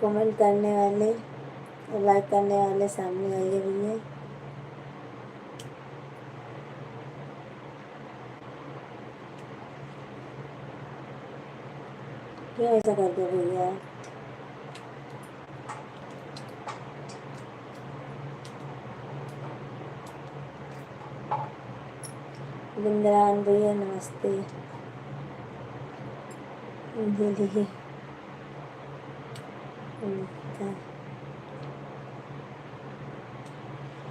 Comment करने वाले और लाइक करने वाले सामने आइए भैया। क्यों ऐसा करते हो भैया? बिंद्रान भैया नमस्ते। जी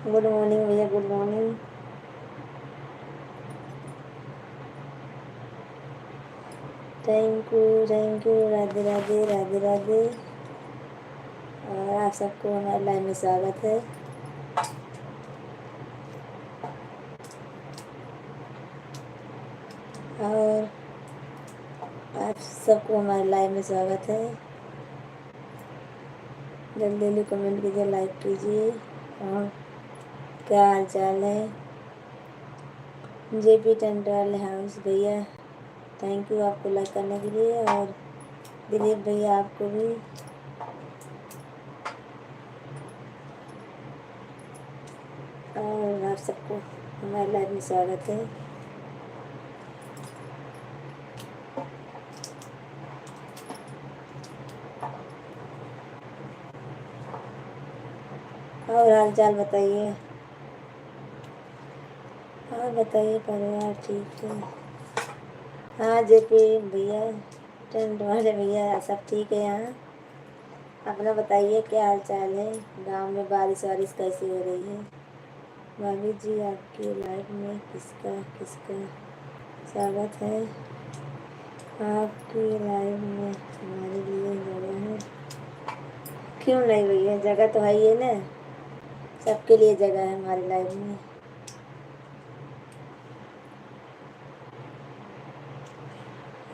गुड मॉर्निंग भैया, good morning. Thank you, Radhe Radhe, Radhe Radhe. और आप सबको हमारे लाइव में स्वागत है। और आप सबको हमारे लाइव में स्वागत है। जल्दी जल्दी कमेंट कीजिए, लाइक कीजिए। और क्या हाल चाल है? जेपी टेंटल हाउस भैया थैंक यू आपको लाइक करने के लिए। और दिलीप भैया आपको भी। और आप सबको हमारे लाइव में स्वागत है। और हाल चाल बताइए। और बताइए परिवार ठीक है? हाँ जेपी भैया टेंट वाले भैया सब ठीक है यहाँ। अपना बताइए क्या हाल चाल है? गांव में बारिश वारिश कैसी हो रही है? भाभी जी आपकी लाइफ में किसका किसका स्वागत है? आपकी लाइफ में हमारे लिए जगह है? क्यों नहीं भैया, जगह तो है ही है ना। सबके लिए जगह है हमारी लाइफ में।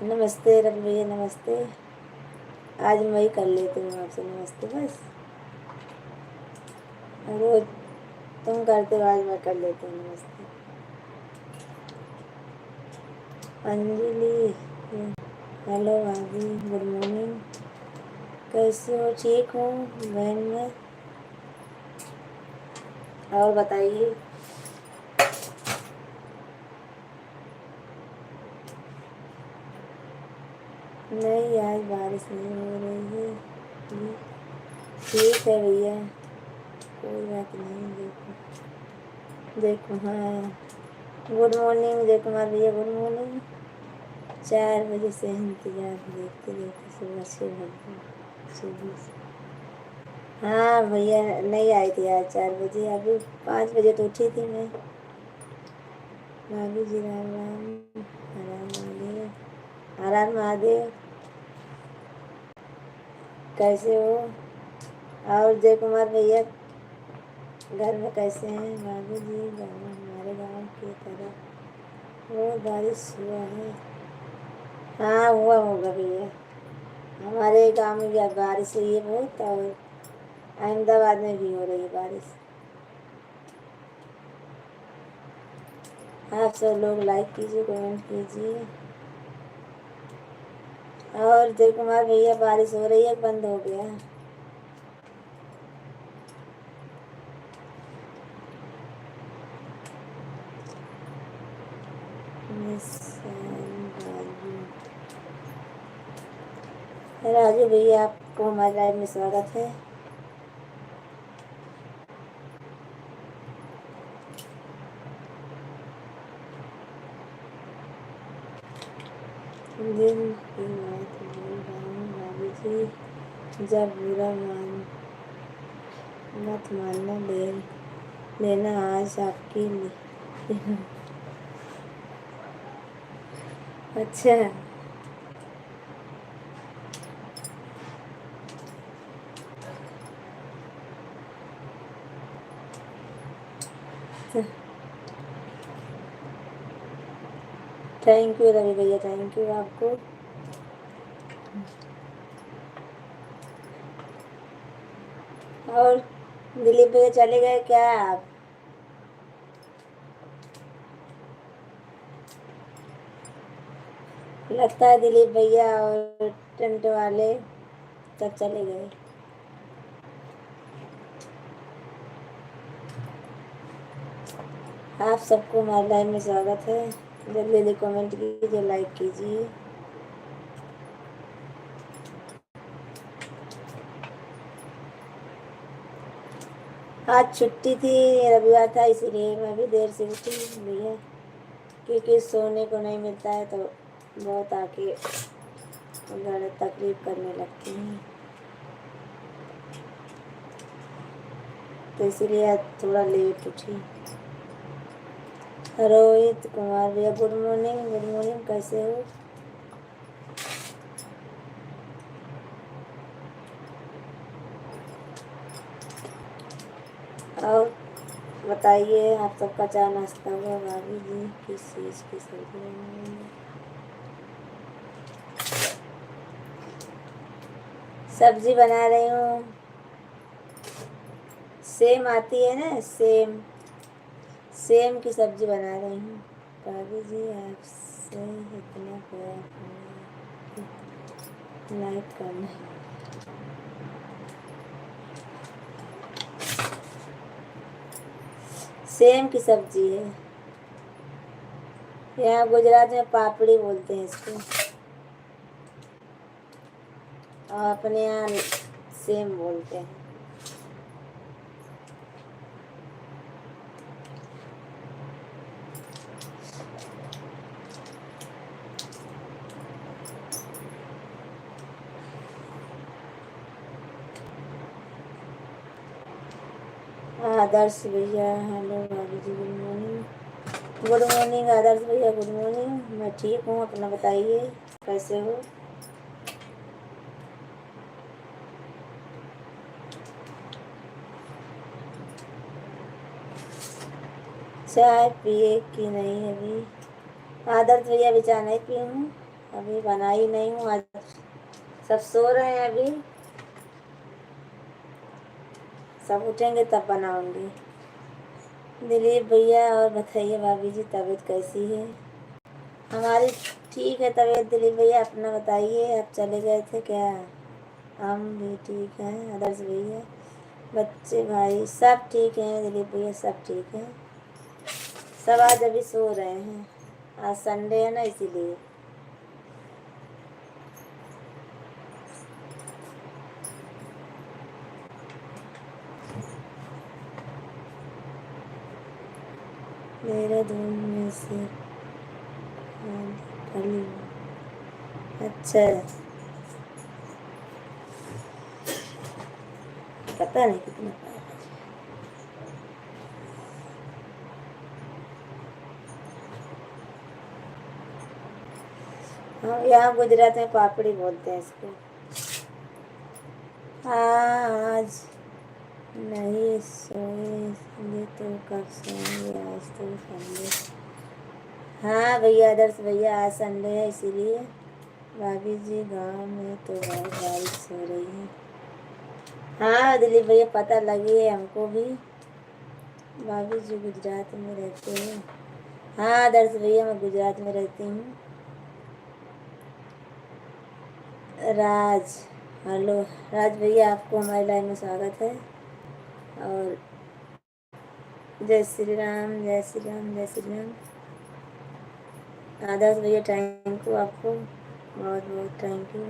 नमस्ते रवि भैया नमस्ते। आज मैं ही कर लेती हूँ आपसे नमस्ते बस। रोज तुम करते हो, आज मैं कर लेती हूँ नमस्ते। अंजलि हेलो भाभी, गुड मॉर्निंग। कैसे हो? ठीक हूँ बहन मैं। और बताइए। नहीं आज बारिश नहीं हो रही है। जी, ठीक है भैया, कोई बात नहीं। देखो देखो, हाँ, गुड मॉर्निंग जय कुमार भैया, गुड मॉर्निंग। 4 बजे से इंतजार देखते देखते सुबह 6 बजे सुबह से। हाँ भैया, नहीं आई थी आज 4 बजे, अभी 5 बजे तो उठी थी मैं। भाभी जी राम राम। हर हर महादेव। हर हर महादेव। कैसे हो? और जय कुमार भैया घर में कैसे हैं? भाभी जी गाँव, हमारे गांव की तरफ बहुत बारिश हुआ है। हाँ हुआ होगा भैया, हमारे गांव में भी बारिश हुई है बहुत, और अहमदाबाद में भी हो रही है बारिश। आप सब लोग लाइक कीजिए, कमेंट कीजिए। और जय कुमार भैया बारिश हो रही है, बंद हो गया? राजू भैया आपको हमारे लाइव में स्वागत है। दिन की बात बोल रहा हूँ भाभी जी, जब बुरा मत मानना, लेना आज आपकी अच्छा। थैंक यू रवि भैया, थैंक यू आपको। और दिलीप भैया चले गए क्या आप? लगता है दिलीप भैया और टेंट वाले सब चले गए। आप सबको हमारे लाइव में स्वागत है। जल्दी जल्दी कमेंट कीजिए, लाइक कीजिए। आज छुट्टी थी, रविवार था, इसीलिए मैं भी देर से उठी भैया, क्योंकि सोने को नहीं मिलता है तो बहुत आके ज़्यादा तकलीफ करने लगती हैं, तो इसीलिए आज थोड़ा लेट उठी। रोहित कुमार भैया गुड मॉर्निंग, गुड मॉर्निंग, कैसे हो? और बताइए, आप सबका चाय नाश्ता हुआ? भाभी जी किस चीज़ की सब्जी बनाई? सब्जी बना रही हूँ, सेम आती है ना, सेम सेम की सब्जी बना रही हूँ। भाभी जी आपसे इतना प्यार लाइक करना। सेम की सब्जी है, यहाँ गुजरात में पापड़ी बोलते हैं इसको, और अपने यहाँ सेम बोलते हैं। आदर्श भैया हेलो भाभी जी, गुड मॉर्निंग। गुड मॉर्निंग आदर्श भैया, गुड मॉर्निंग। मैं ठीक हूँ, अपना बताइए कैसे हो? चाय पिए कि नहीं अभी? आदर्श भैया अभी चाय नहीं पी हूँ, अभी बनाई नहीं हूँ, आज सब सो रहे हैं, अभी सब उठेंगे तब बनाऊंगी। दिलीप भैया और बताइए भाभी जी तबीयत कैसी है? हमारी ठीक है तबीयत। दिलीप भैया अपना बताइए, आप चले गए थे क्या? हम भी ठीक हैं आदर्श भैया, बच्चे भाई सब ठीक हैं। दिलीप भैया सब ठीक हैं, सब आज अभी सो रहे हैं, आज संडे है ना इसीलिए। देहरादून में से खाली। अच्छा, पता नहीं कितना पाया। हाँ, यहाँ गुजरात में पापड़ी बोलते हैं इसको। हाँ, आज नहीं सोए तो कब सोएंगे, आज तो संडे। हाँ भैया, आदर्श भैया, आज संडे है इसीलिए। भाभी जी गांव में तो बहुत बारिश हो रही है। हाँ दिलीप भैया, पता लगी है हमको भी। भाभी जी गुजरात में रहते हैं। हाँ आदर्श भैया, मैं गुजरात में रहती हूँ। राज, हेलो राज भैया, आपको हमारी लाइन में स्वागत है। और जय श्री राम, जय श्री राम, जय श्री राम। आदर्श भैया, थैंक यू आपको, बहुत बहुत थैंक यू।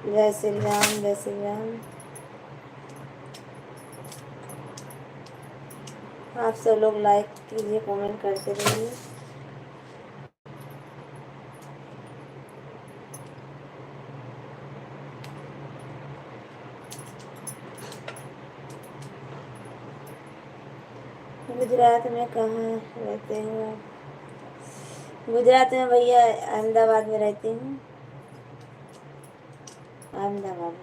जय श्री राम, जय श्री राम। आप सब लोग लाइक कीजिए, कमेंट करते रहिए। गुजरात में कहाँ रहते हो आप? गुजरात में भैया अहमदाबाद में रहती हूँ। अहमदाबाद।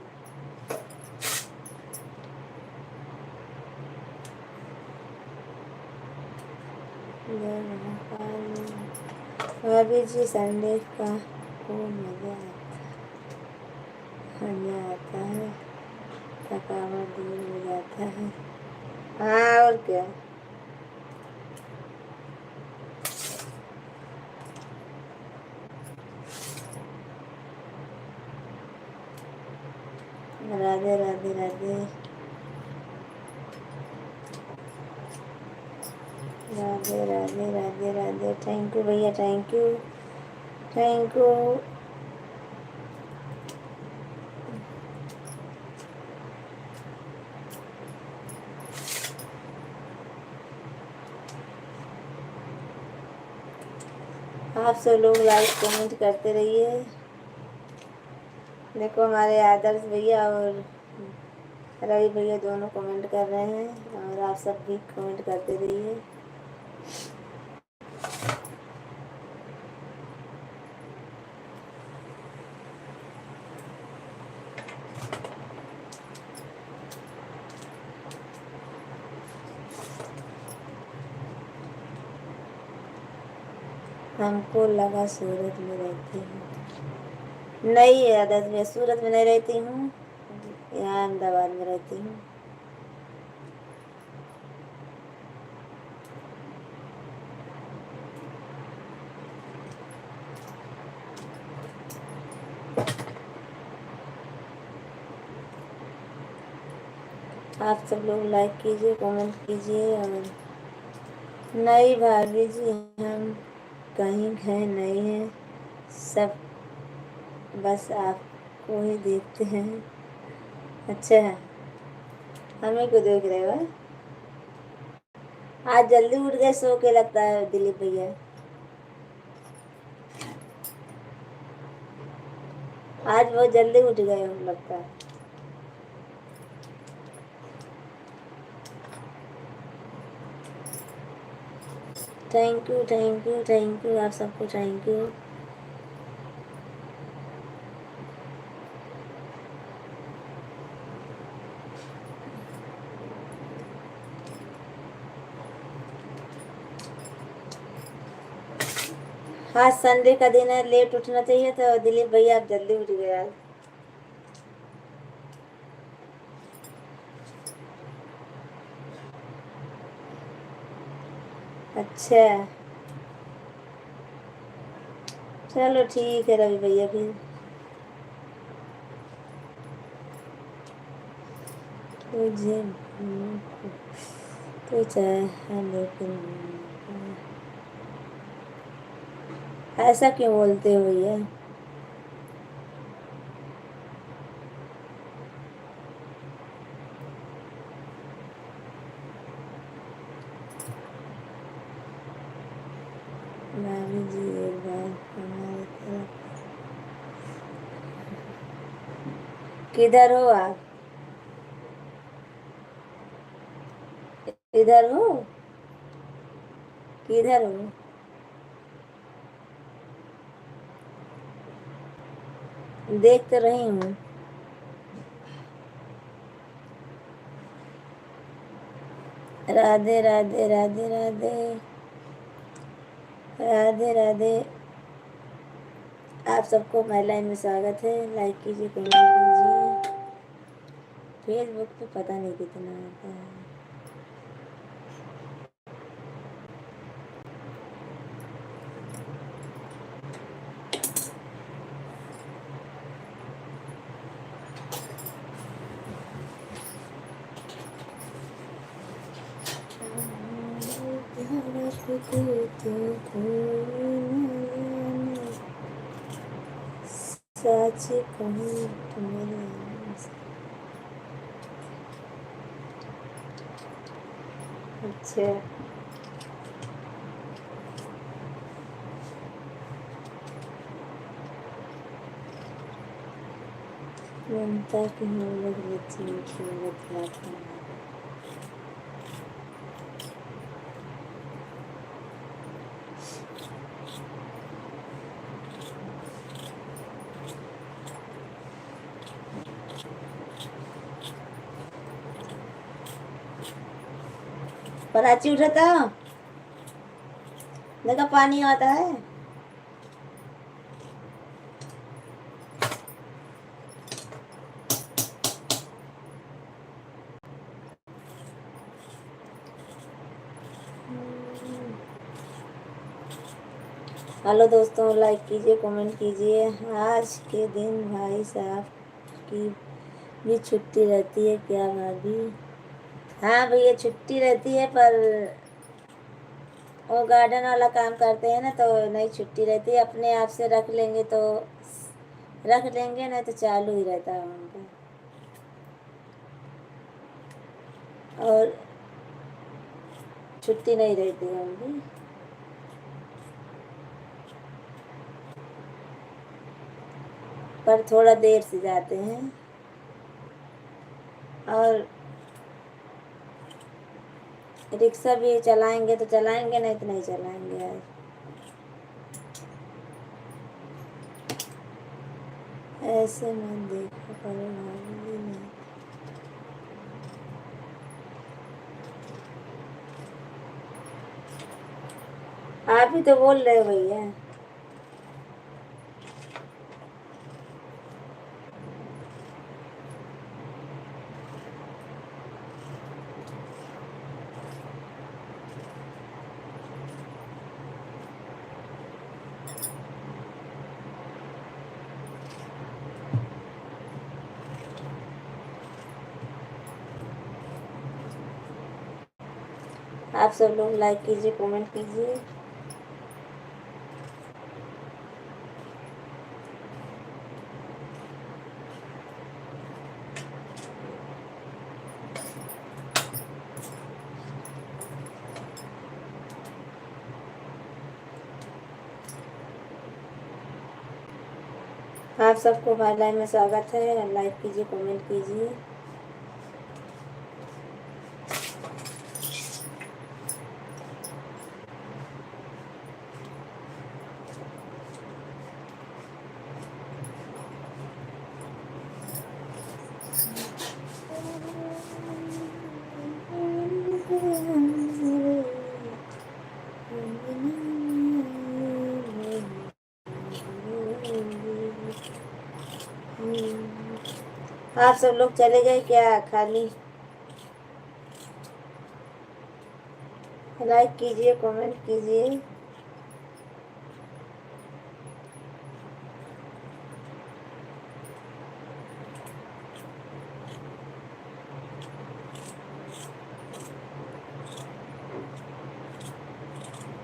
जय महाकाल। भाभी जी, संडे का को मजा आता है, थकावट दूर हो जाता है। हाँ और क्या। राधे राधे राधे राधे राधे राधे राधे। थैंक यू भैया, थैंक यू, थैंक यू। आप सब लोग लाइक कमेंट करते रहिए। देखो हमारे आदर्श भैया और रवि भैया दोनों कमेंट कर रहे हैं, और आप सब भी कमेंट करते रहिए। हमको लगा सूरत में रहती हूँ। नहीं आदर्श भैया, सूरत में नहीं रहती हूँ, यहाँ अहमदाबाद में रहती हूँ। आप सब लोग लाइक कीजिए, कमेंट कीजिए। और नहीं भाभी जी, हम कहीं गए नहीं हैं, सब बस आपको ही देखते हैं। अच्छा, हमें को देख रहे हो? आज जल्दी उठ गए सो के, लगता है दिलीप भैया। आज बहुत जल्दी उठ गए हो लगता है। Thank you, thank you, thank you, आप सबको थैंक यू। हाँ, संडे का दिन है, लेट उठना चाहिए, तो दिलीप भैया आप जल्दी उठ गए आज। अच्छा, चलो ठीक है रवि भैया, फिर तुझे तो चाहे लेकिन ऐसा क्यों बोलते हो भैया? भाभी जी एक बार हमारी तरफ किधर हो आप? इधर हो? किधर हो? देख तो रही हूँ। राधे राधे राधे राधे राधे राधे। आप सबको मेरे लाइन में स्वागत है। लाइक कीजिए, कमेंट कीजिए। फेसबुक पे पता नहीं कितना आता है। सच कहूँ तो मेरे अच्छा ममता की मोहब्बत बच्ची मीठी बतलाता है। प्राची उठा था, देखा पानी आता है। हेलो दोस्तों, लाइक कीजिए, कमेंट कीजिए। आज के दिन भाई साहब की भी छुट्टी रहती है क्या भाभी? हाँ भैया, छुट्टी रहती है, पर वो गार्डन वाला काम करते हैं ना, तो नहीं छुट्टी रहती है। अपने आप से रख लेंगे तो रख लेंगे, नहीं तो चालू ही रहता है उनका। और छुट्टी नहीं रहती है उनकी, पर थोड़ा देर से जाते हैं। और रिक्शा भी चलाएंगे तो चलाएंगे, नहीं तो नहीं चलाएंगे। आज ऐसे मत देखो करो भाभी, नहीं। आप ही तो बोल रहे हो भैया। आप सब लोग लाइक कीजिए, कमेंट कीजिए। आप सबको हमारे लाइन में स्वागत है। लाइक कीजिए, कमेंट कीजिए। आप सब लोग चले गए क्या खाली? लाइक कीजिए, कमेंट कीजिए।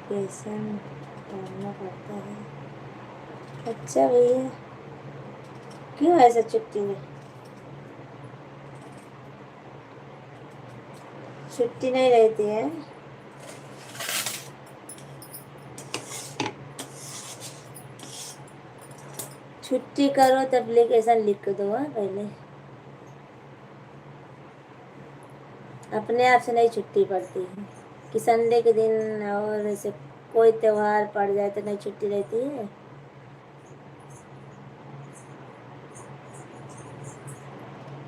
पेशेंट करना पड़ता है। अच्छा भैया, क्यों ऐसा छुट्टी में? छुट्टी नहीं रहती है? छुट्टी करो तो एप्लीकेशन लिख दो पहले। अपने आप से नहीं छुट्टी पड़ती है कि संडे के दिन और ऐसे कोई त्योहार पड़ जाए तो नहीं छुट्टी रहती है।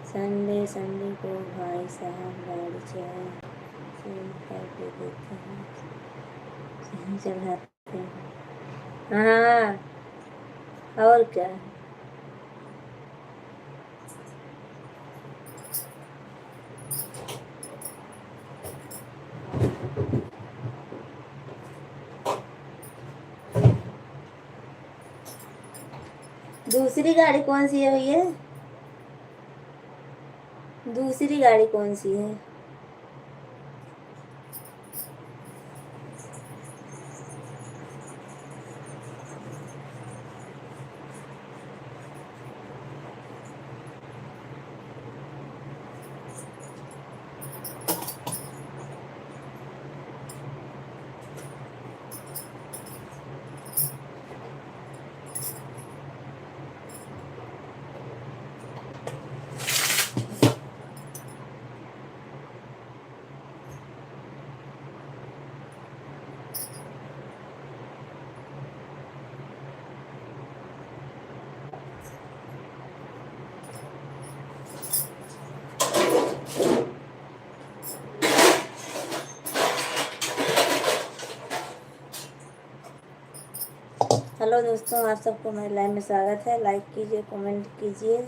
संडे संडे को भाई साहब गाड़ी करके देते हैं, चढ़ाते हैं। हाँ, और क्या। दूसरी गाड़ी कौन सी है भैया? दूसरी गाड़ी कौन सी है? हेलो दोस्तों, आप सबको मेरे लाइव में स्वागत है। लाइक कीजिए, कमेंट कीजिए।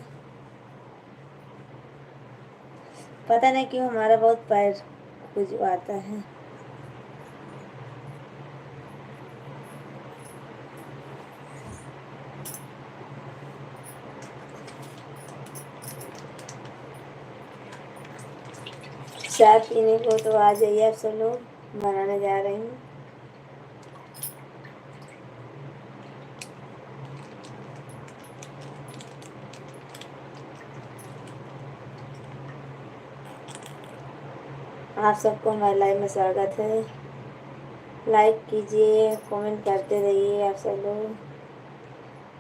पता नहीं क्यों हमारा बहुत पैर खुजवाता है। चाय पीने को तो आ जाइए आप सब लोग, बनाने जा रही हूँ। आप सबको मेरे लाइव में स्वागत है। लाइक कीजिए, कमेंट करते रहिए आप सब लोग।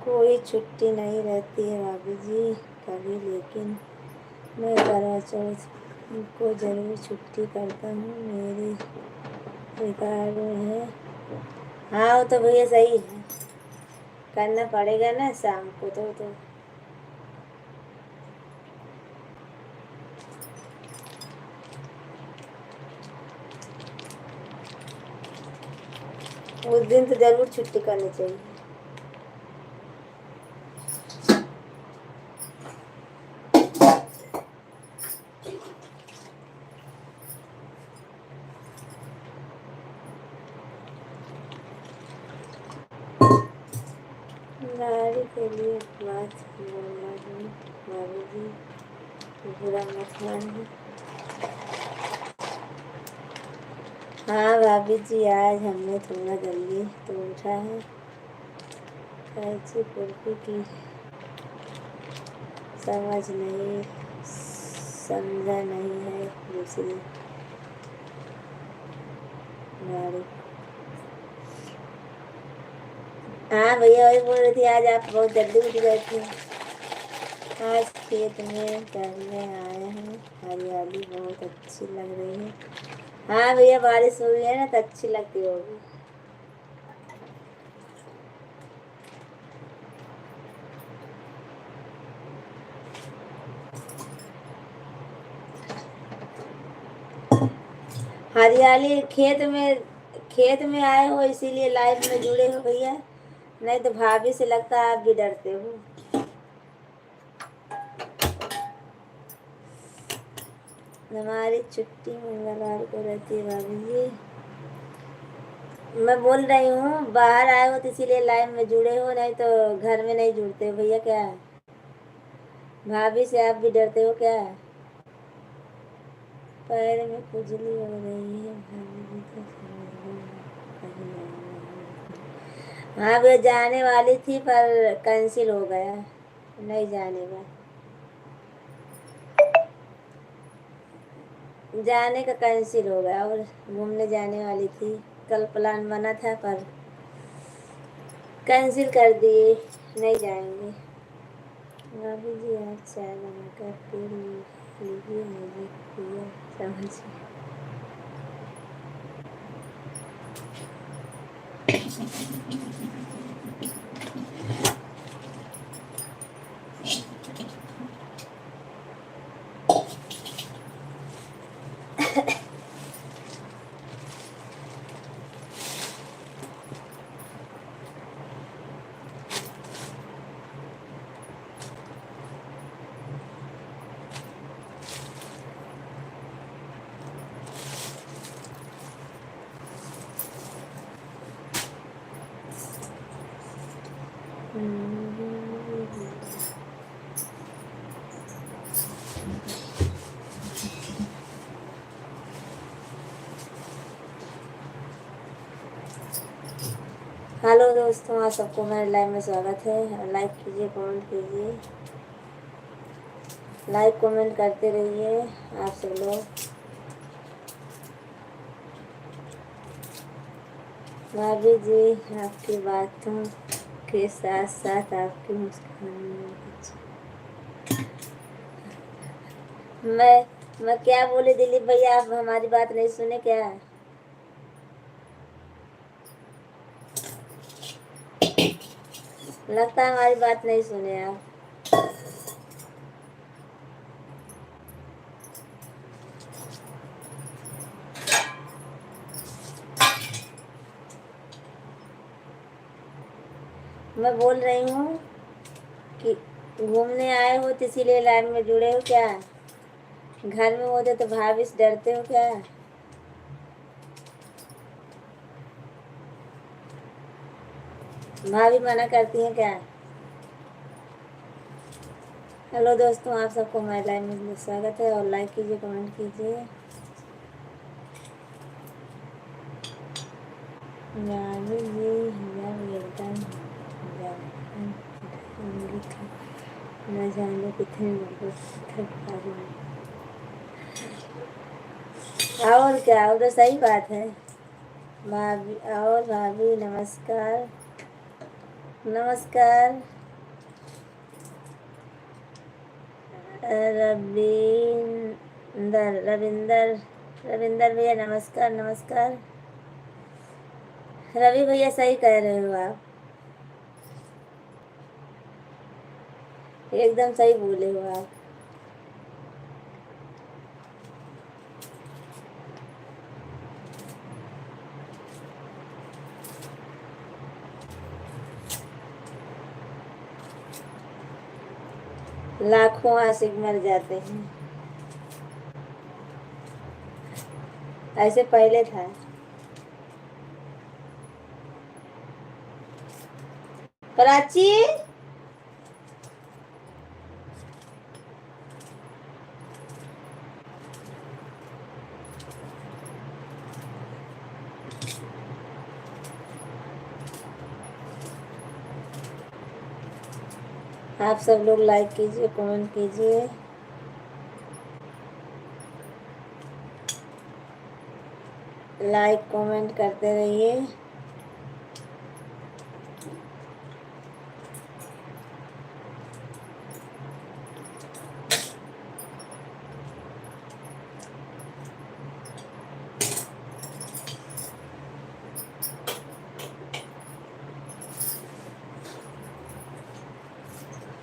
कोई छुट्टी नहीं रहती है भाभी जी कभी, लेकिन मैं करवा चौथ को ज़रूर छुट्टी करता हूँ, मेरे रिकॉर्ड में है। हाँ, वो तो भैया सही है, करना पड़ेगा ना शाम को तो। उस दिन तो ज़रूर छुट्टी करनी चाहिए। गाड़ी के लिए बात बोल रही हूँ भाभी जी, बुरा मत मानिए। हाँ भाभी जी, आज हमने थोड़ा जल्दी तो उठा है। कैची कुल्फी की समझा नहीं है दूसरी गाड़ी। हाँ भैया, वही बोल रही थी, आज आप बहुत जल्दी उठ गए थे। आज खेत में टहलने आए हैं, हरियाली बहुत अच्छी लग रही है। हाँ भैया, बारिश हुई है ना तो अच्छी लगती होगी। हरियाली खेत में आए हो इसीलिए लाइव में जुड़े हो भैया, नहीं तो भाभी से लगता है आप भी डरते हो। हमारी छुट्टी मंगलवार को रहती है भाभी जी। मैं बोल रही हूँ बाहर आए हो तो इसीलिए लाइव में जुड़े हो, नहीं तो घर में नहीं जुड़ते हो भैया। क्या भाभी से आप भी डरते हो क्या? पैर में खुजली हो रही है भाभी जी, तो कहीं हाँ वे जाने वाली थी पर कैंसिल हो गया, नहीं जाने जाने का कैंसिल हो गया। और घूमने जाने वाली थी, कल प्लान बना था पर कैंसिल कर दिए, नहीं जाएंगे। भाभी जी आज चाय बना कर पी लीजिए, मुझे पिया समझ। हेलो दोस्तों, आप सबको मेरे लाइव में स्वागत है। लाइक कीजिए, कमेंट कीजिए, लाइक कमेंट करते रहिए आप सब लोग। भाभी जी आपकी बातों के साथ साथ आपकी मुस्कान में मैं क्या बोले दिलीप भैया, आप हमारी बात नहीं सुने क्या? लगता है हमारी बात नहीं सुने आप। मैं बोल रही हूँ कि घूमने आए हो तो इसीलिए लाइन में जुड़े हो क्या? घर में होते तो भाभी से डरते हो क्या? भाभी मना करती हैं क्या? हेलो दोस्तों, आप सबको हमारे लाइव में स्वागत है। और लाइक कीजिए, कमेंट कीजिए। भाभी जी जब एकदम न जाने कितने लोगों थक और क्या, वो तो सही बात है। भाभी और भाभी नमस्कार नमस्कार। रविंदर रविंदर रविंदर भैया नमस्कार नमस्कार। रवि भैया सही कह रहे हो आप, एकदम सही बोले हो आप। लाखों आशिक मर जाते हैं, ऐसे पहले था। प्राची आप सब लोग लाइक कीजिए, कमेंट कीजिए, लाइक कमेंट करते रहिए।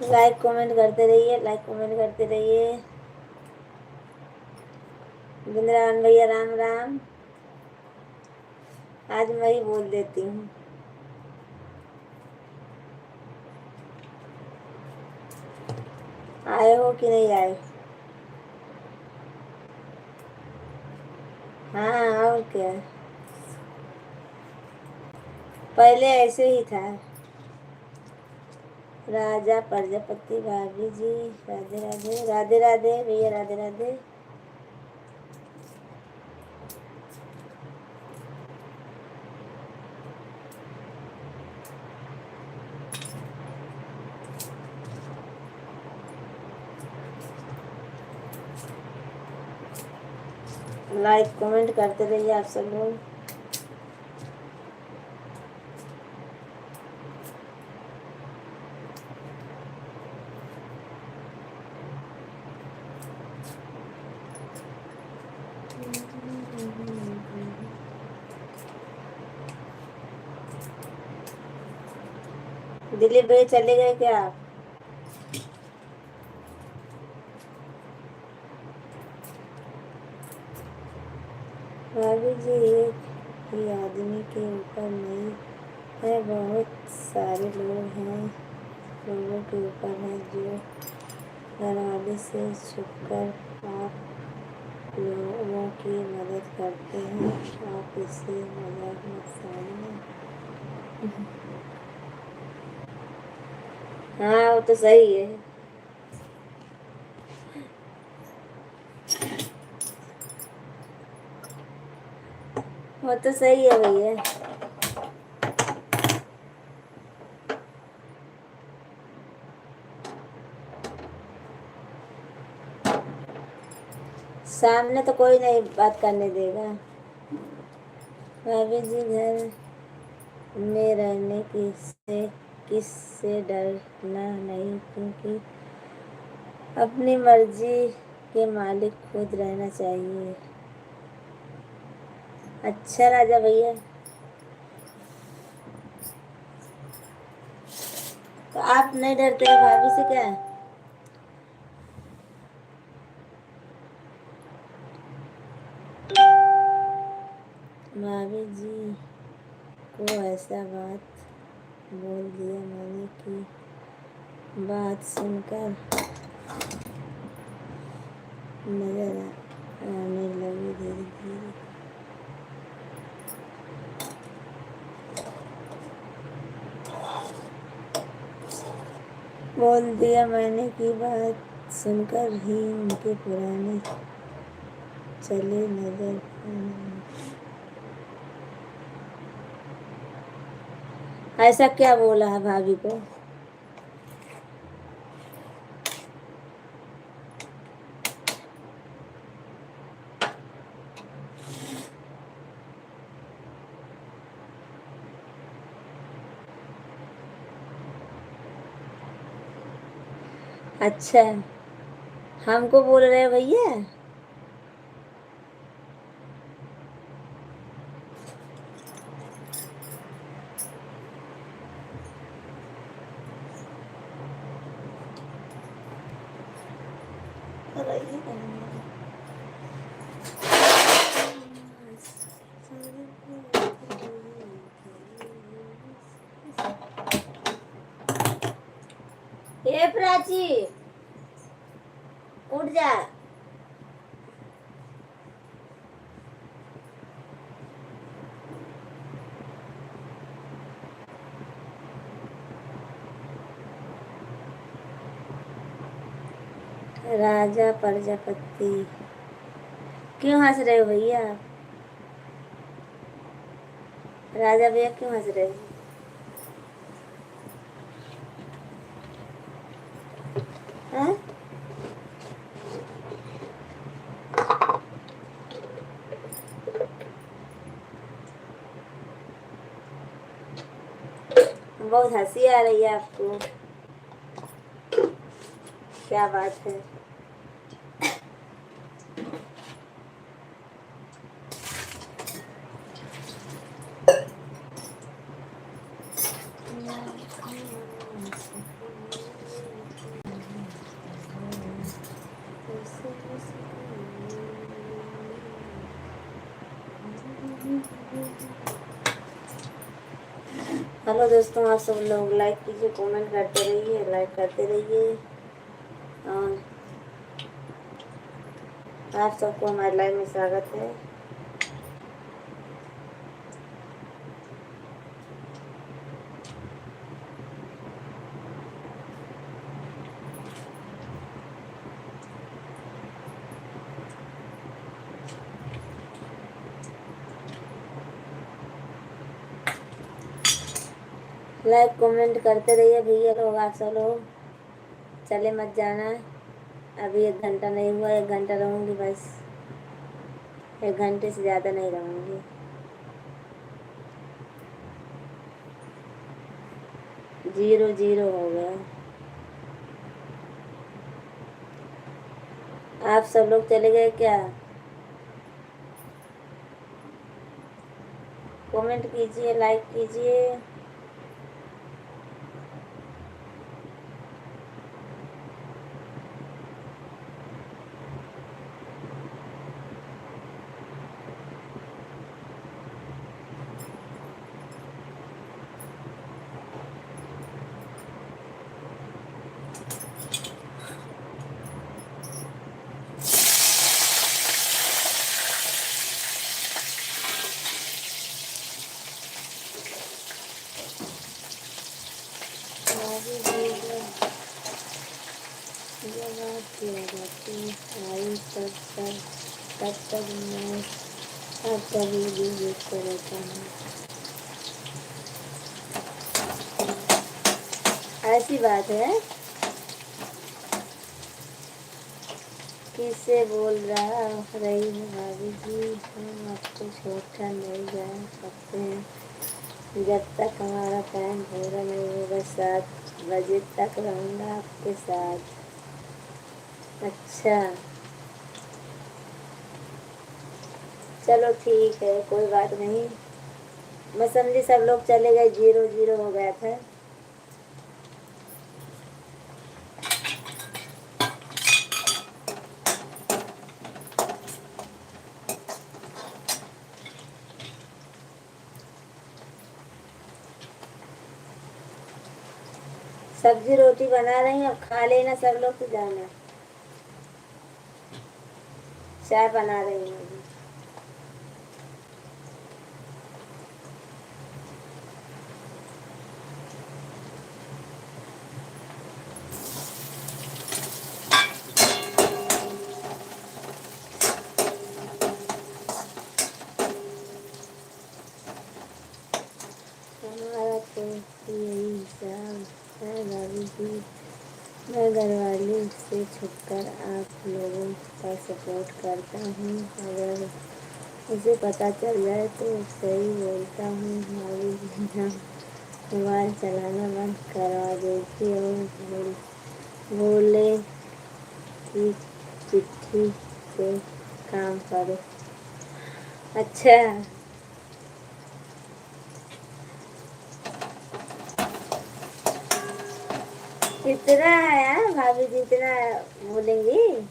लाइक कमेंट करते रहिए, लाइक कमेंट करते रहिए। बिंद्रावन भैया राम राम। आज मैं ही बोल देती हूँ। आए हो कि नहीं आए? हाँ और क्या, पहले ऐसे ही था। राजा प्रजापति भाभी जी राधे राधे राधे राधे भैया राधे राधे। लाइक कमेंट करते रहिए आप सब लोग। दिलीप भाई चले गए क्या आप? भाभी जी एक ही आदमी के ऊपर नहीं है, बहुत सारे लोग हैं, लोगों के ऊपर है जो घरवाले से छुपकर आप लोगों की मदद करते हैं। आप इसे मजाक मत समझना। हाँ वो तो सही है। वो तो सही है भैया। सामने तो कोई नहीं बात करने देगा। भाभी जी घर में रहने की से किससे डरना नहीं, क्योंकि अपनी मर्जी के मालिक खुद रहना चाहिए। अच्छा राजा भैया, तो आप नहीं डरते हैं भाभी से क्या? भाभी जी को ऐसा बात बोल दिया मैंने कि बात सुनकर नजर आने लगी धीरे धीरे। बोल दिया मैंने कि बात सुनकर ही उनके पुराने चले नजर आने। ऐसा क्या बोला है भाभी को? अच्छा हमको बोल रहे हैं भैया? हे प्राची उठ जा। राजा प्रजापति क्यों हंस रहे हो भैया? राजा भैया क्यों हंस रहे हो? हाँ? बहुत हंसी आ रही है आपको, क्या बात है? हेलो दोस्तों, आप सब लोग लाइक कीजिए, कमेंट करते रहिए, लाइक करते रहिए। और आप सबको हमारे लाइव में स्वागत है। लाइक कमेंट करते रहिए भैया लोग, आप सब लोग। चले मत जाना, अभी 1 घंटा नहीं हुआ, 1 घंटा रहूँगी बस। 1 घंटे से ज़्यादा नहीं रहूँगी। जीरो जीरो हो गया। आप सब लोग चले गए क्या? कमेंट कीजिए, लाइक कीजिए। जब आप किया जाती आई तब तक मैं आप कभी भी देखते रहता हूँ। ऐसी बात है। किससे बोल रही है भाभी जी? हम आपको छोड़कर नहीं जा सकते हैं। जब तक हमारा टाइम पूरा नहीं होगा 7 बजे तक रहूँगा आपके साथ। अच्छा, चलो ठीक है, कोई बात नहीं। मैं समझी सब लोग चले गए, जीरो जीरो हो गया था। सब्जी रोटी बना रही हूँ, अब खा लेना सब लोग तो जाना। चाय बना रही हूँ अभी। हमारा तो यही हिसाब है भाभी जी। मैं घरवाली से छुपकर आप लोगों का सपोर्ट करता हूँ। अगर उसे पता चल जाए तो सही बोलता हूँ भाभी जी। हाँ, मोबाइल चलाना बंद करवा देती और बोले कि चिट्ठी से काम करो। अच्छा, इतना है हाँ? भाभी जी इतना बोलेंगी?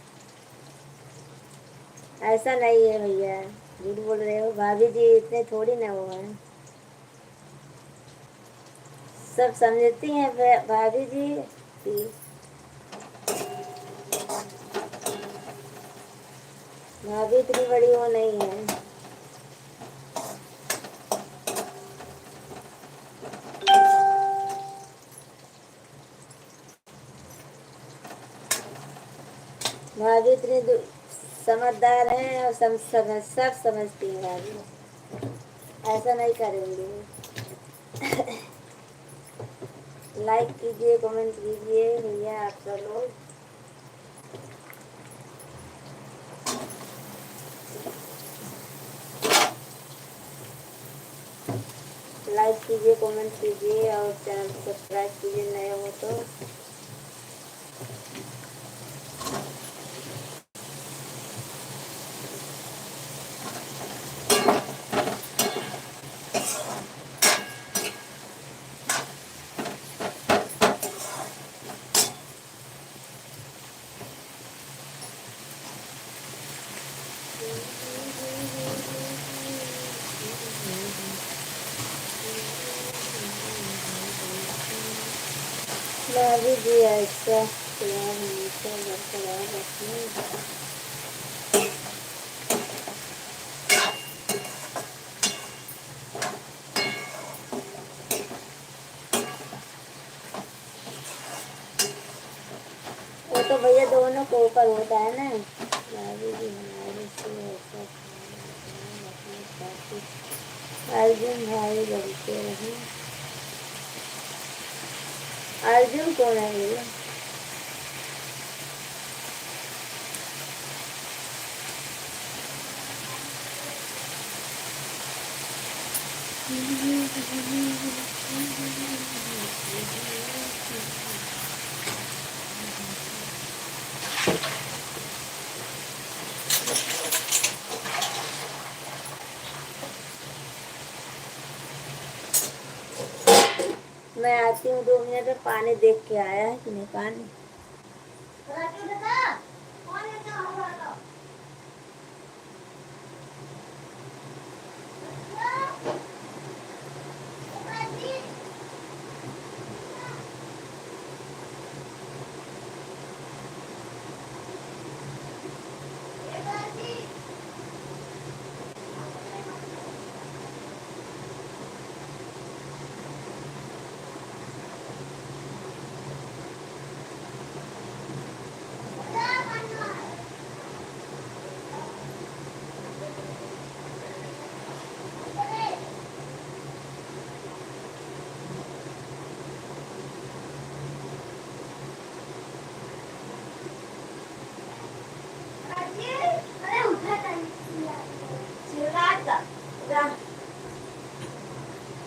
ऐसा नहीं है भैया, झूठ बोल रहे हो। भाभी जी इतने थोड़ी ना वो है, सब समझती हैं भाभी जी की। भाभी इतनी बड़ी वो नहीं है। भाभी इतनी समझदार हैं और सब समझती हैं भाभी, ऐसा नहीं करेंगे। लाइक कीजिए, कमेंट कीजिए भैया आप सब लोग। लाइक कीजिए, कमेंट कीजिए और चैनल को सब्सक्राइब कीजिए नए हो तो। भाभी जी ऐसा प्यार हमेशा बरकरार रखने। वो तो भैया दोनों को ऊपर होता है ना। भाभी जी हमारे से ऐसा अर्जुन भाई बनते रहे। अर्जुन कौन है भैया? मैं आती हूँ 2 मिनट में। पानी देख के आया है कि नहीं पानी।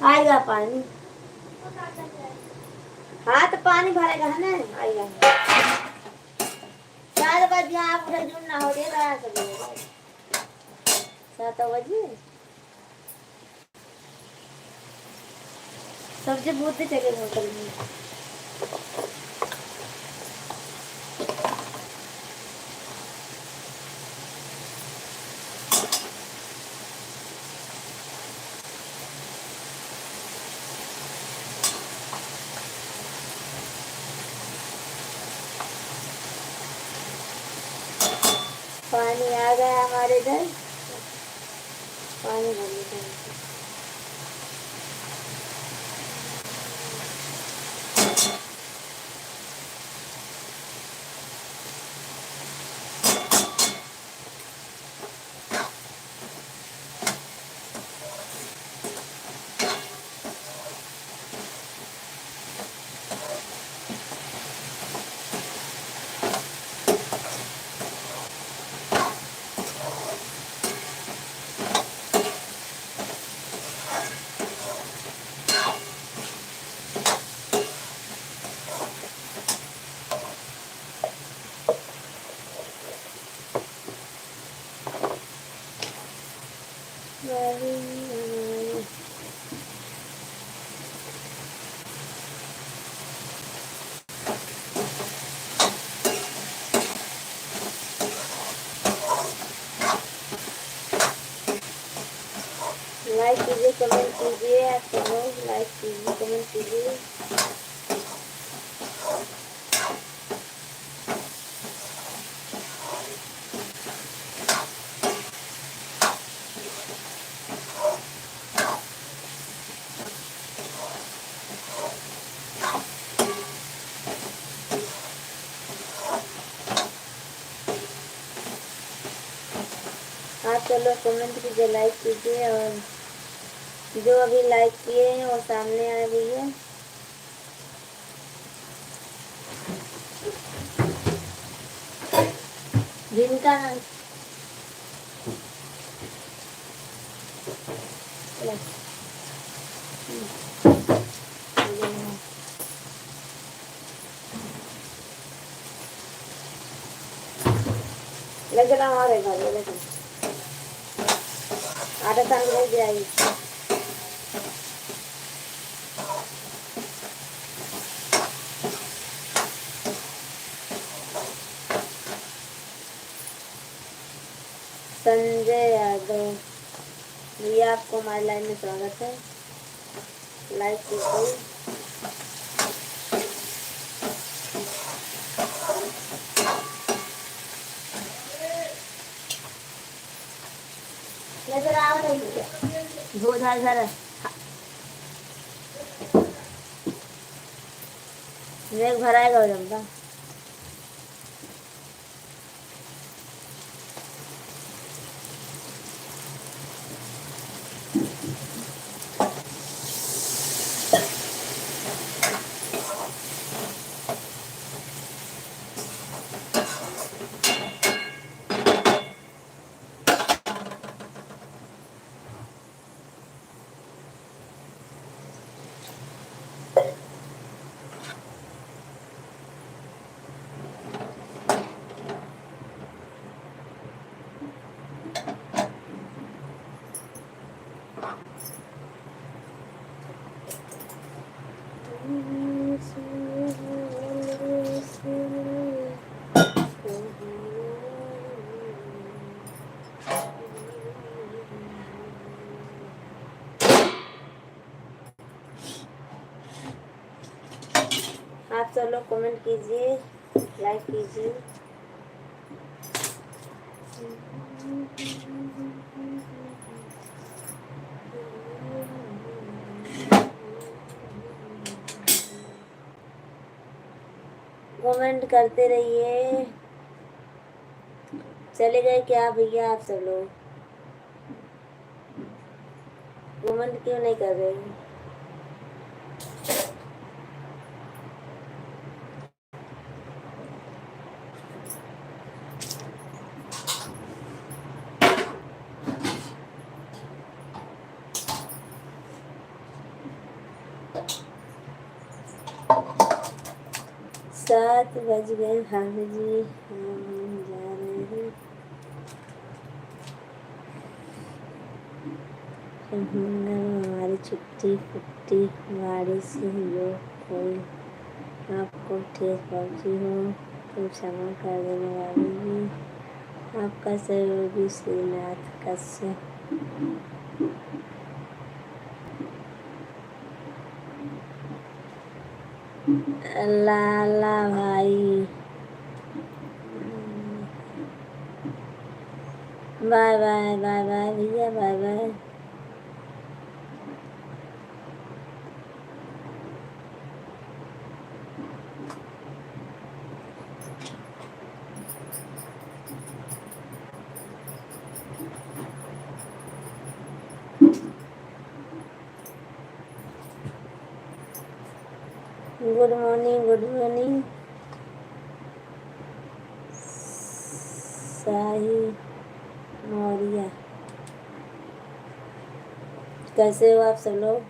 आएगा पानी। हाँ तो पानी भरेगा है ना, आएगा। 4 बजे आप उधर ना हो जाएगा। 7 बजे सब्जी बहुत चले होटल में। पानी आ गया हमारे इधर। पानी भर लेते हैं। लाइक कीजिए, कमेंट कीजिए। आप सब लोग लाइक कीजिए, कमेंट कीजिए। आप चलो कमेंट कीजिए, लाइक कीजिए। और जो अभी लाइक किए हैं वो सामने आए भैया। जिनका लग रहा हमारे घर में, लेकिन आधा टाइम रह जाएगी। संजय यादव भैया, आपको हमारे लाइन में स्वागत है। लाइक कीजिए। नजर आ रही है धोधा घर मेघ भराएगा जमता। आप सब लोग कमेंट कीजिए, लाइक कीजिए। कमेंट करते रहिए। चले गए क्या भैया आप सब लोग? कमेंट क्यों नहीं कर रहे हैं? सात बज गए भाभी जी, हम जा रहे हैं। हमारी छुट्टी फुट्टी गाड़ी से जो कोई आपको ठेस पहुंची हो तो क्षमा कर देना भाभी जी। आपका सहयोगी श्रीनाथ कश्यप। लाला भाई बाय बाय बाय बाय भैया, bye bye. Good morning, good morning Sahi Maurya. कैसे हो आप सब लोग?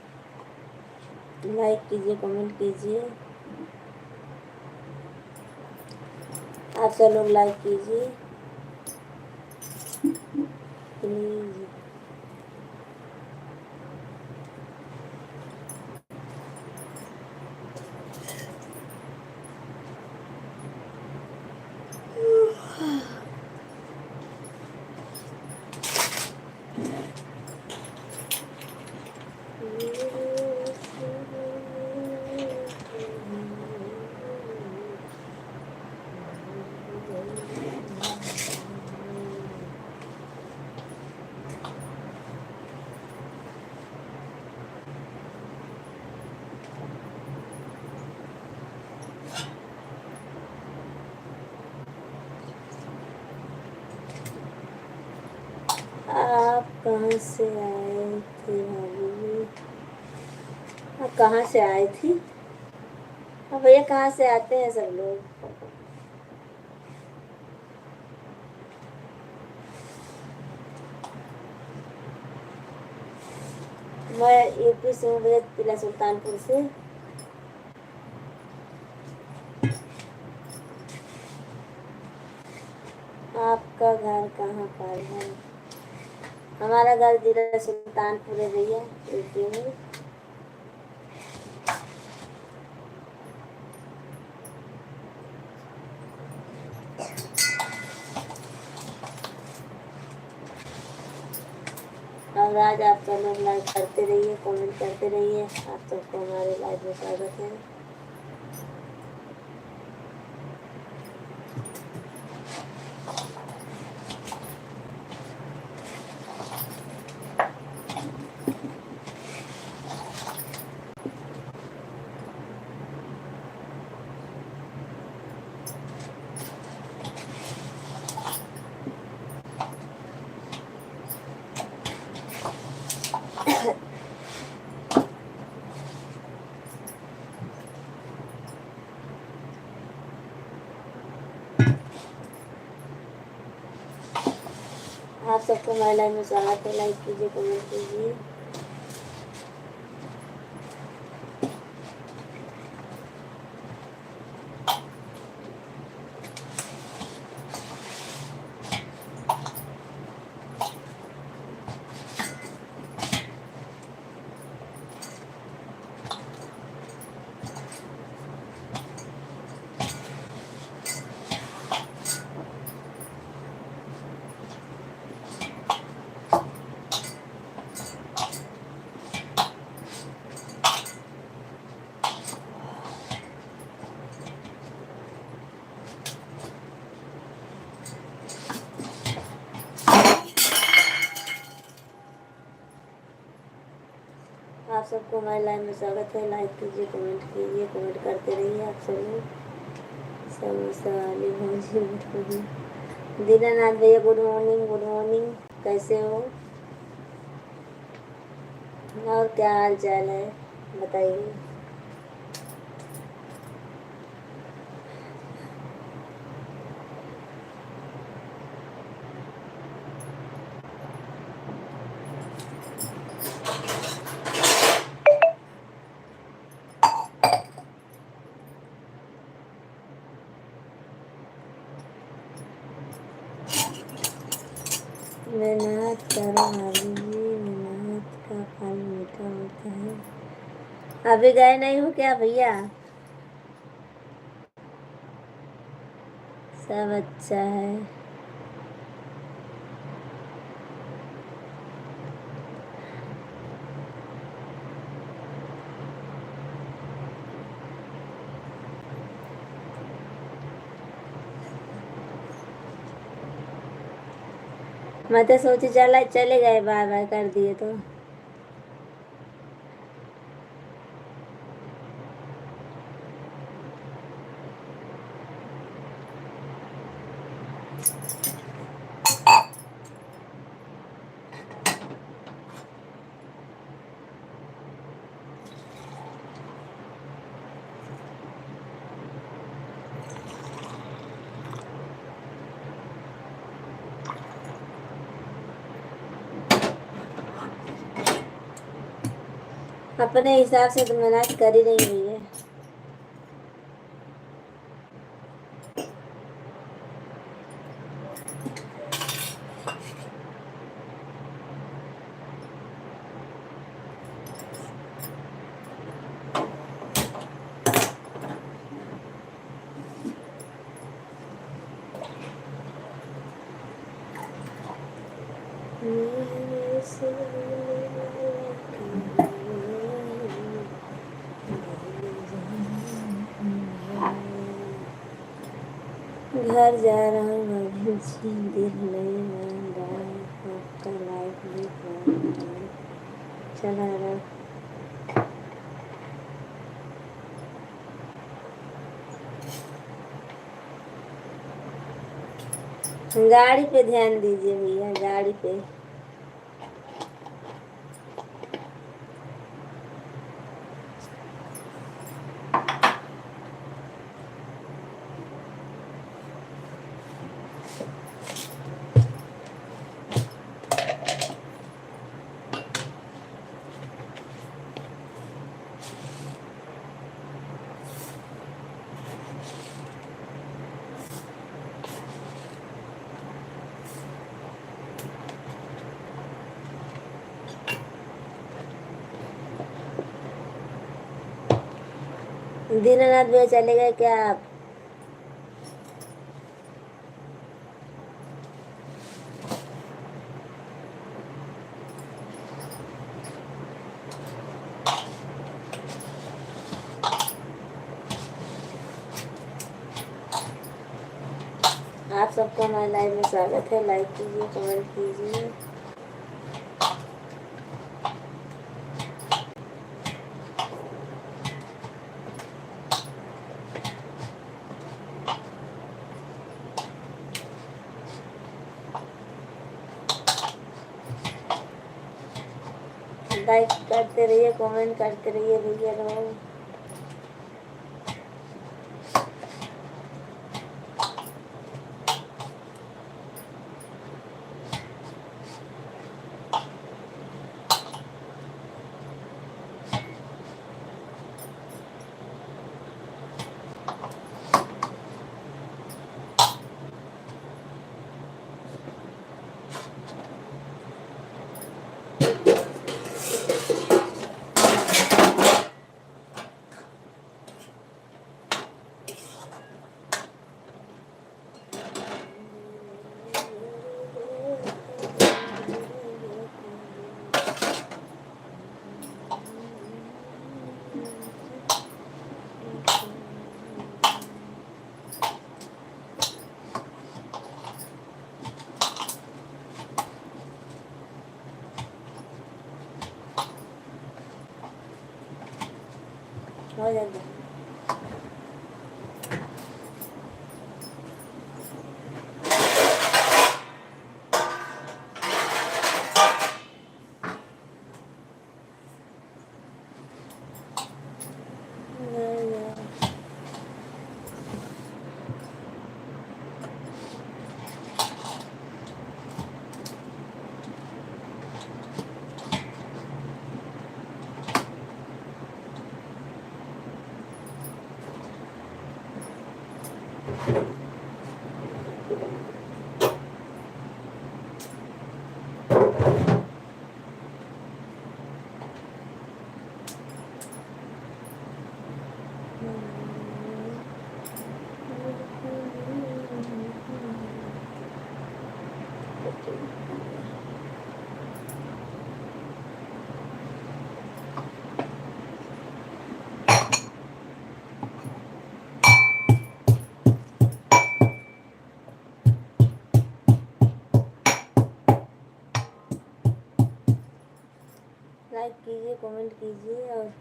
लाइक कीजिए, कमेंट कीजिए। आप सब लोग लाइक कीजिए प्लीज। आप कहाँ से आए थे भाभी? आप कहाँ से आए थी? अब भैया कहाँ से आते हैं सब लोग? मैं यूपी से हूँ भैया, जिला सुल्तानपुर से। आपका घर कहाँ पर है? हमारा घर जिला सुल्तानपुर है भैया, यूपी में। और आज आप सब लोग लाइक करते रहिए, कमेंट करते रहिए। आप सबको हमारे लाइव में स्वागत है। आप सबको हमारे लाइव में स्वागत है। लाइक कीजिए, कमेंट कीजिए। सबको हमारे लाइव में स्वागत है। लाइक कीजिए, कमेंट कीजिए, कमेंट करते रहिए आप सब लोग। समोसा वाली भौजी गुड मॉर्निंग। दीनानाथ भैया गुड मॉर्निंग, गुड मॉर्निंग। कैसे हो और क्या हाल चाल है बताइए। मेहनत करो भाभी जी, मेहनत का फल मीठा होता है। अभी गए नहीं हो क्या भैया? सब अच्छा है। मैं तो सोची चले गए, बाय बाय कर दिए तो। अपने हिसाब से तो मेहनत कर ही रही हुई है। घर जा रहा हूँ अभी जी, दिल नहीं मान रहा, आपका लाइफ भी चला रहा। गाड़ी पे ध्यान दीजिए भैया, गाड़ी पे। दीनानाथ भैया चले गए क्या आप? आप सबको हमारे लाइव में स्वागत है। लाइक कीजिए, कमेंट कीजिए। लाइक करते रहिए, कमेंट करते रहिए भैया लोग। बाबा जल्दी। लाइक कीजिए, कमेंट कीजिए और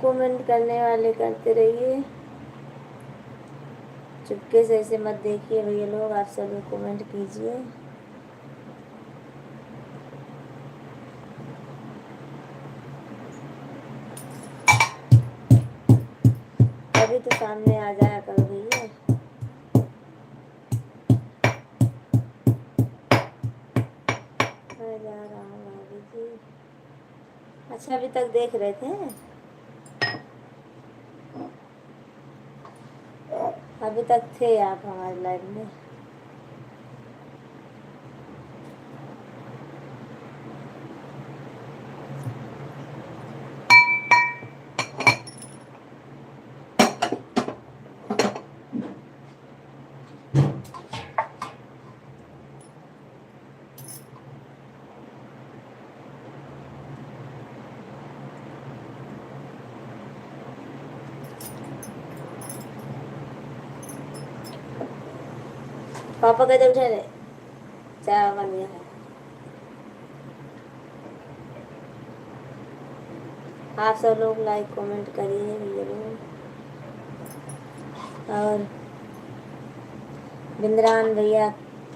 कमेंट करने वाले करते रहिए। चुपके से ऐसे मत देखिए भैया लोग, आप सब लोग कमेंट कीजिए। अभी तो सामने आ जाया करो भैया। मैं जा रहा हूँ भाभी जी। अच्छा अभी तक देख रहे थे, अभी तक थे आप हमारे लाइव में। पापा कहते उठे रहे, चाय बन गया है। आप सब लोग लाइक कमेंट करिए भैया लोग। और बिंद्रान भैया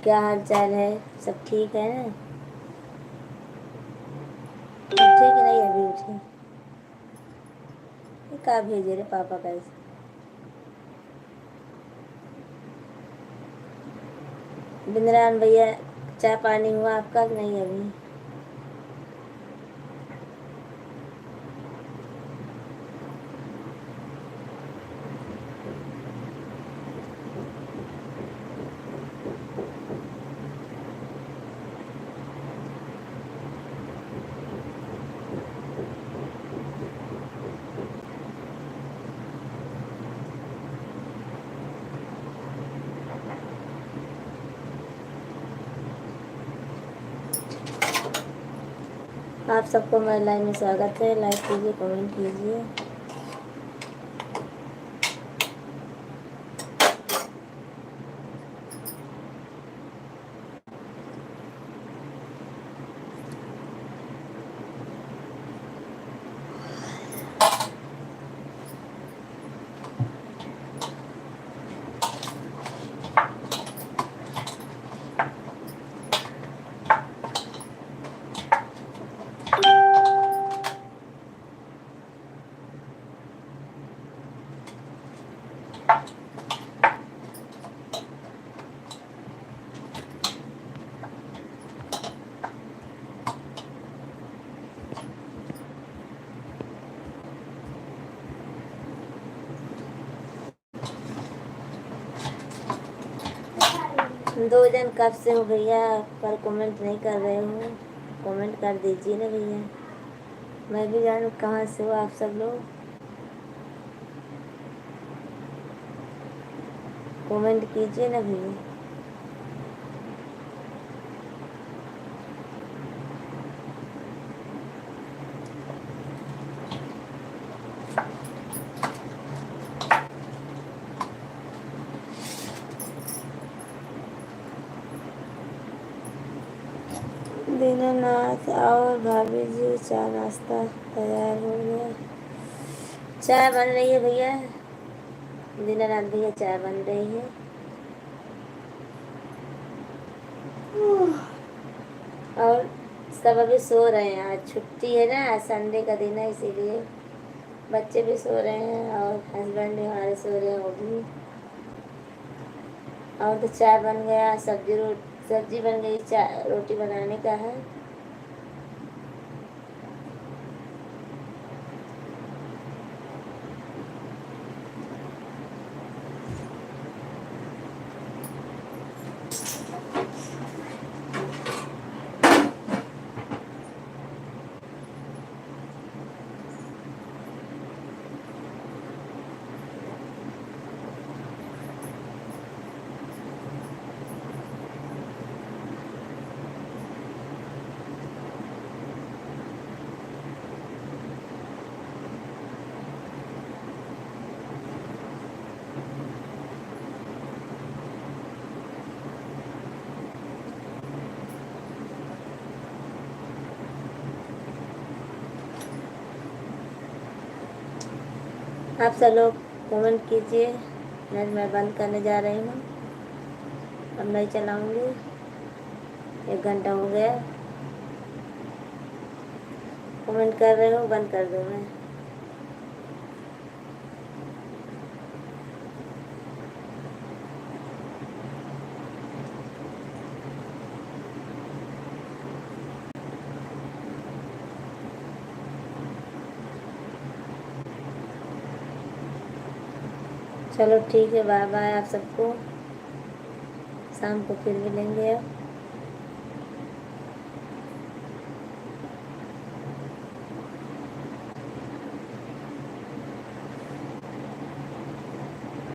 क्या हाल चाल है, सब ठीक है ना? उठे कि नहीं? अभी उठे? ये क्या भेजे रे पापा कैसे? बिंद्रान भैया चाय पानी हुआ आपका कि नहीं अभी? आप सबको मेरे लाइव में स्वागत है। लाइक कीजिए, कमेंट कीजिए। दो जन कब से हो भैया, पर कमेंट नहीं कर रहे हो। कमेंट कर दीजिए ना भैया, मैं भी जानूँ कहाँ से हो आप सब लोग। कमेंट कीजिए ना भैया। दीनानाथ और भाभी जी, चाय नाश्ता तैयार हो गया। चाय बन रही है भैया, दीनानाथ भैया चाय बन रही है। और सब अभी सो रहे हैं, आज छुट्टी है ना, आज संडे का दिन है, इसीलिए बच्चे भी सो रहे हैं और हस्बैंड भी हमारे सो रहे हैं वो भी। और तो चाय बन गया, सब्जी बन गई, चाय रोटी बनाने का है। आप सब लोग कमेंट कीजिए। आज मैं बंद करने जा रही हूँ, अब नहीं चलाऊँगी, 1 घंटा हो गया। कमेंट कर रहे हो, बंद कर दूँ मैं। चलो ठीक है, बाय बाय आप सबको, शाम को फिर मिलेंगे अब।